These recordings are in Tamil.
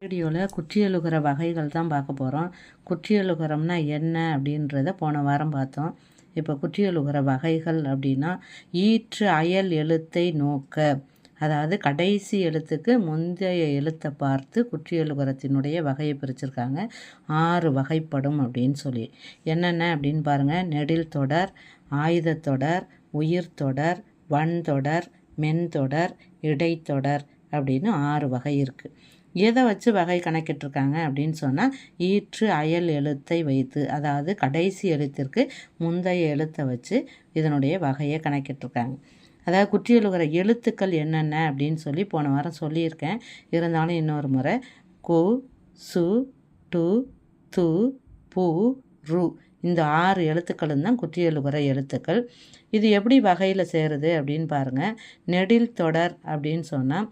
வீடியோவில் குற்றியலுகர வகைகள் தான் பார்க்க போகிறோம். குற்றியலுகரம்னா என்ன அப்படின்றத போன வாரம் பார்த்தோம். இப்போ குற்றியலுகர வகைகள் அப்படின்னா ஈற்று அயல் எழுத்தை நோக்க, அதாவது கடைசி எழுத்துக்கு முந்தைய எழுத்தை பார்த்து குற்றியலுகரத்தினுடைய வகையை பிரிச்சிருக்காங்க. 6 வகைப்படும் அப்படின்னு சொல்லி. என்னென்ன அப்படின்னு பாருங்கள். நெடில் தொடர், ஆயுதத்தொடர், உயிர்த்தொடர், வன்தொடர், மென்தொடர், இடைத்தொடர் அப்படின்னு 6 வகை இருக்குது. எதை வச்சு வகை கணக்கிட்டிருக்காங்க அப்படின்னு சொன்னால் ஈற்று அயல் எழுத்தை வைத்து, அதாவது கடைசி எழுத்திற்கு முந்தைய எழுத்தை வச்சு இதனுடைய வகையை கணக்கிட்டிருக்காங்க. அதாவது குற்றியலுகர எழுத்துக்கள் என்னென்ன அப்படின்னு சொல்லி போன வாரம் சொல்லியிருக்கேன். இருந்தாலும் இன்னொரு முறை கு, சு, டு, து, பு, ரு இந்த 6 எழுத்துக்களும் தான் குற்றியலுகர எழுத்துக்கள். இது எப்படி வகையில் சேருது அப்படின்னு பாருங்கள். நெடில் தொடர் அப்படின்னு சொன்னால்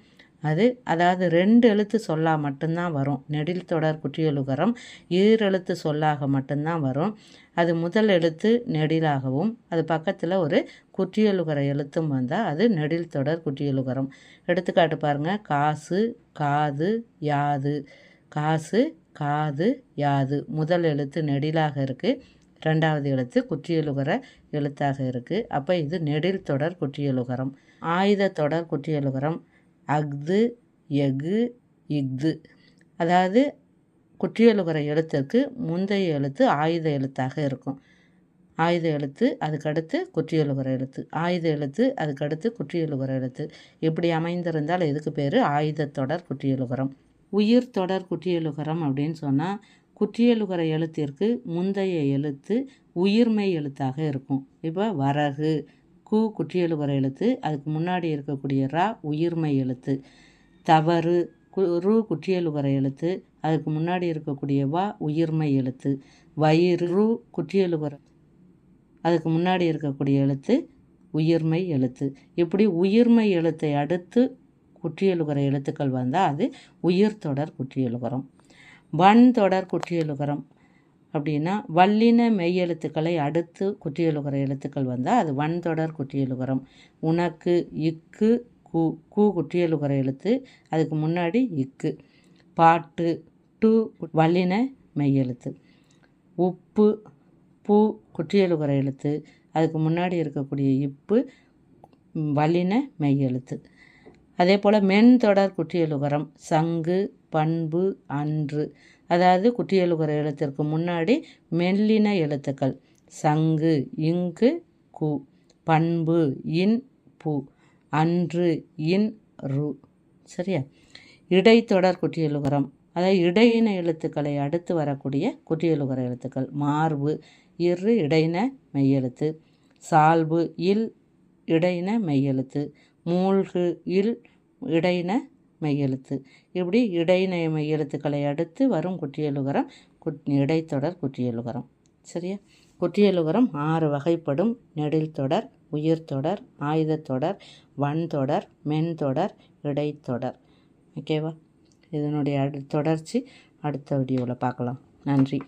அதாவது 2 எழுத்து சொல்லாக மட்டும்தான் வரும். நெடில் தொடர் குற்றியலுகரம் ஈரெழுத்து சொல்லாக மட்டும்தான் வரும். அது முதல் எழுத்து நெடிலாகவும் அது பக்கத்தில் ஒரு குற்றியலுகர எழுத்தும் வந்தால் அது நெடில் தொடர் குற்றியலுகரம். எடுத்துக்காட்டு பாருங்கள். காசு, காது, யாது. காசு, காது, யாது முதல் எழுத்து நெடிலாக இருக்குது, 2வது எழுத்து குற்றியலுகர எழுத்தாக இருக்குது. அப்போ இது நெடில் தொடர் குற்றியலுகரம். ஆயுத தொடர் குற்றியலுகரம் அஃது, எஃகு, இஃது. அதாவது குற்றியலுகர எழுத்திற்கு முந்தைய எழுத்து ஆயுத எழுத்தாக இருக்கும். ஆயுத எழுத்து அதுக்கடுத்து குற்றியலுகர எழுத்து, ஆயுத எழுத்து அதுக்கடுத்து குற்றியலுகர எழுத்து. இப்படி அமைந்திருந்தால் இதுக்கு பேர் ஆயுத தொடர் குற்றியலுகரம். உயிர் தொடர் குற்றியலுகரம் அப்படின்னு சொன்னால் குற்றியலுகர எழுத்திற்கு முந்தைய எழுத்து உயிர்மெய் எழுத்தாக இருக்கும். இப்போ வரகு, கு குற்றியலுகர எழுத்து, அதுக்கு முன்னாடி இருக்கக்கூடிய ரா உயிர்மெய் எழுத்து. தவறு, ரு குற்றியலுகர எழுத்து, அதுக்கு முன்னாடி இருக்கக்கூடிய வா உயிர்மெய் எழுத்து. வயிறு, ரு குற்றியலுகர, அதுக்கு முன்னாடி இருக்கக்கூடிய எழுத்து உயிர்மெய் எழுத்து. இப்படி உயிர்மெய் எழுத்தை அடுத்து குற்றியலுகர எழுத்துக்கள் வந்தால் அது உயிர் தொடர் குற்றியலுகரம். வன் தொடர் குற்றியலுகரம் அப்படின்னா வல்லின மெய்யெழுத்துக்களை அடுத்து குற்றியலுகர எழுத்துக்கள் வந்தால் அது வன்தொடர் குற்றியலுகரம். உனக்கு, இக்கு, கு, கு குற்றியலுகர எழுத்து, அதுக்கு முன்னாடி இக்கு. பாட்டு, டு வல்லின மெய்யெழுத்து. உப்பு, பூ குற்றியலுகர எழுத்து, அதுக்கு முன்னாடி இருக்கக்கூடிய இப்பு வல்லின மெய்யெழுத்து. அதே போல் மென்தொடர் குற்றியலுகரம் சங்கு, பண்பு, அன்று. அதாவது குற்றியலுகர எழுத்திற்கு முன்னாடி மெல்லின எழுத்துக்கள் சங்கு, இங்கு, கு. பண்பு, இன், பு. அன்று, இன், ரு. சரியா? இடைத்தொடர் குற்றியலுகரம் அதாவது இடையின எழுத்துக்களை அடுத்து வரக்கூடிய குற்றியலுகர எழுத்துக்கள். மார்பு, இரு இடையின மெய்யெழுத்து. சால்பு, இல் இடையின மெய்யெழுத்து. மூழ்கு, இல் இடையின மெய்யெழுத்து. இப்படி இடையின மெய்யெழுத்துக்களை அடுத்து வரும் குற்றியலுகரம் இடைத்தொடர் குற்றியலுகரம். சரியா? குற்றியலுகரம் 6 வகைப்படும். நெடில் தொடர், உயிர்த்தொடர், ஆயுதத்தொடர், வன்தொடர், மென்தொடர், இடைத்தொடர். ஓகேவா? இதனுடைய தொடர்ச்சி அடுத்த வீடியோவில் பார்க்கலாம். நன்றி.